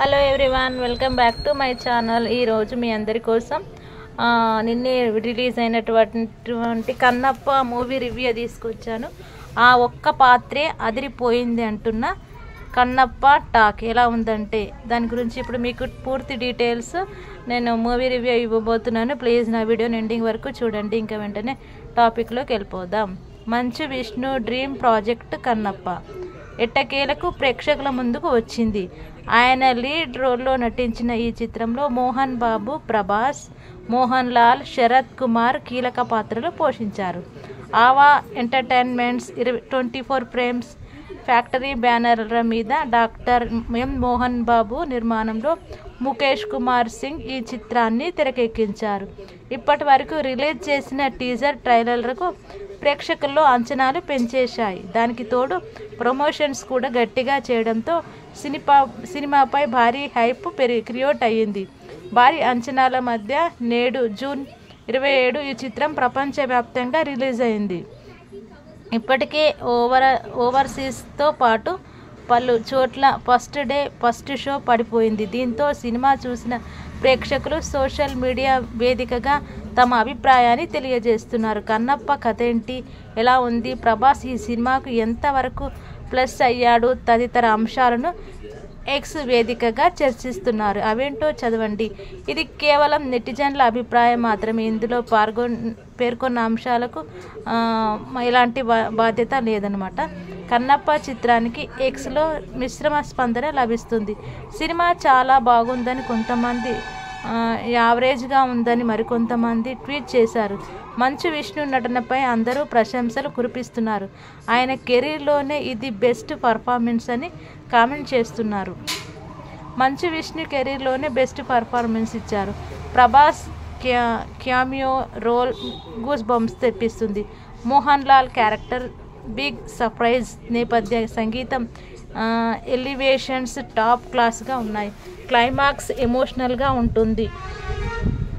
Hello everyone, welcome back to my channel. ఈరోజు మీ అందరి కోసం నిన్నే రిలీజ్ అయినటువంటి కన్నప్ప మూవీ రివ్యూ తీసుకొచ్చాను. ఆ ఒక్క పాత్రే అదిరిపోయింది అంటున్న కన్నప్ప టాక్ ఎలా ఉందంటే దాని గురించి ఇప్పుడు మీకు పూర్తి డీటెయిల్స్ నేను మూవీ రివ్యూ ఇవ్వబోతున్నాను. ప్లీజ్ నా వీడియోని ఎండింగ్ వరకు చూడండి. ఇంకా వెంటనే టాపిక్లోకి వెళ్ళిపోదాం. మంచు విష్ణు డ్రీమ్ ప్రాజెక్ట్ కన్నప్ప ఎట్టకేలకు ప్రేక్షకుల ముందుకు వచ్చింది. ఆయన లీడ్ రోల్లో నటించిన ఈ చిత్రంలో మోహన్ బాబు, ప్రభాస్, మోహన్ లాల్, శరత్ కుమార్ కీలక పాత్రలు పోషించారు. ఆవా ఎంటర్టైన్మెంట్స్ 24 ఫ్రేమ్స్ ఫ్యాక్టరీ బ్యానర్ల మీద డాక్టర్ ఎం మోహన్ బాబు నిర్మాణంలో ముఖేష్ కుమార్ సింగ్ ఈ చిత్రాన్ని తెరకెక్కించారు. ఇప్పటి వరకు రిలీజ్ చేసిన టీజర్ ట్రైలర్లకు ప్రేక్షకుల్లో అంచనాలు పెంచేశాయి. దానికి తోడు ప్రమోషన్స్ కూడా గట్టిగా చేయడంతో సినిమాపై భారీ హైప్ క్రియేట్ అయ్యింది. భారీ అంచనాల మధ్య నేడు జూన్ 27 ఈ చిత్రం ప్రపంచవ్యాప్తంగా రిలీజ్ అయింది. ఇప్పటికే ఓవర్సీస్తో పాటు పలు చోట్ల ఫస్ట్ షో పడిపోయింది. దీంతో సినిమా చూసిన ప్రేక్షకులు సోషల్ మీడియా వేదికగా తమ అభిప్రాయాన్ని తెలియజేస్తున్నారు. కన్నప్ప కథ ఏంటి, ఎలా ఉంది, ప్రభాస్ ఈ సినిమాకు ఎంతవరకు ప్లస్ అయ్యాడు తదితర అంశాలను ఎక్స్ వేదికగా చర్చిస్తున్నారు. అవేంటో చదవండి. ఇది కేవలం నెటిజన్ల అభిప్రాయం మాత్రమే. ఇందులో పేర్కొన్న అంశాలకు ఎలాంటి బాధ్యత లేదనమాట. కన్నప్ప చిత్రానికి ఎక్స్లో మిశ్రమ స్పందన లభిస్తుంది. సినిమా చాలా బాగుందని కొంతమంది, యావరేజ్గా ఉందని మరికొంతమంది ట్వీట్ చేశారు. మంచు విష్ణు నటనపై అందరూ ప్రశంసలు కురిపిస్తున్నారు. ఆయన కెరీర్లోనే ఇది బెస్ట్ పర్ఫార్మెన్స్ అని కామెంట్ చేస్తున్నారు. మంచు విష్ణు కెరీర్లోనే బెస్ట్ పర్ఫార్మెన్స్ ఇచ్చారు. Prabhas cameo role goose bumps తెప్పిస్తుంది. Mohan Lal character big surprise. నేపథ్య సంగీతం, ఎలివేషన్స్ టాప్ క్లాస్గా ఉన్నాయి. క్లైమాక్స్ ఎమోషనల్గా ఉంటుంది.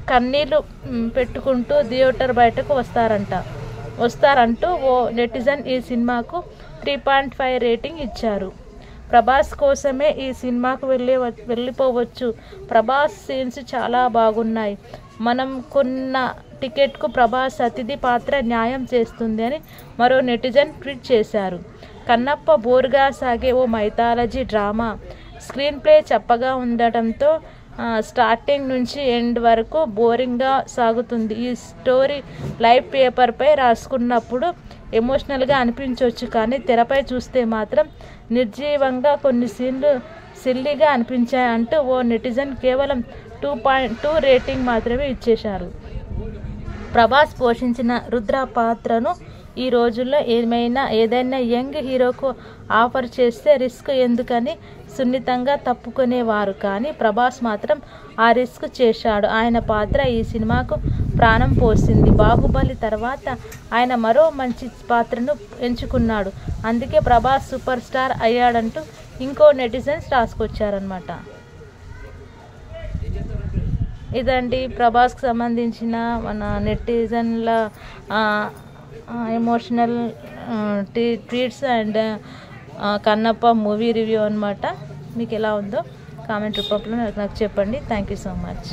కన్నీళ్లు పెట్టుకుంటూ థియేటర్ బయటకు వస్తారంటూ ఓ నెటిజన్ ఈ సినిమాకు 3.5 రేటింగ్ ఇచ్చారు. ప్రభాస్ కోసమే ఈ సినిమాకు వెళ్ళిపోవచ్చు. ప్రభాస్ సీన్స్ చాలా బాగున్నాయి. మనం కొన్న టికెట్కు ప్రభాస్ అతిథి పాత్ర న్యాయం చేస్తుంది అని మరో నెటిజన్ ట్వీట్ చేశారు. కన్నప్ప బోర్గా సాగే ఓ మైథాలజీ డ్రామా. స్క్రీన్ ప్లే చప్పగా ఉండటంతో స్టార్టింగ్ నుంచి ఎండ్ వరకు బోరింగ్గా సాగుతుంది. ఈ స్టోరీ లైవ్ పేపర్పై రాసుకున్నప్పుడు ఎమోషనల్గా అనిపించవచ్చు, కానీ తెరపై చూస్తే మాత్రం నిర్జీవంగా, కొన్ని సీన్లు సిల్లీగా అనిపించాయి అంటూ ఓ నెటిజన్ కేవలం 2.2 రేటింగ్ మాత్రమే ఇచ్చేశారు. ప్రభాస్ పోషించిన రుద్ర పాత్రను ఈ రోజుల్లో ఏదైనా యంగ్ హీరోకు ఆఫర్ చేస్తే రిస్క్ ఎందుకని సున్నితంగా తప్పుకునేవారు, కానీ ప్రభాస్ మాత్రం ఆ రిస్క్ చేశాడు. ఆయన పాత్ర ఈ సినిమాకు ప్రాణం పోసింది. బాహుబలి తర్వాత ఆయన మరో మంచి పాత్రను ఎంచుకున్నాడు. అందుకే ప్రభాస్ సూపర్ స్టార్ అయ్యాడంటూ ఇంకో నెటిజన్స్ రాసుకొచ్చారనమాట. ఇదండి ప్రభాస్కి సంబంధించిన మన నెటిజన్ల emotional tweets and Kannappa movie review అనమాట. మీకు ఎలా ఉందో కామెంట్ రూపంలో నాకు చెప్పండి. Thank you so much.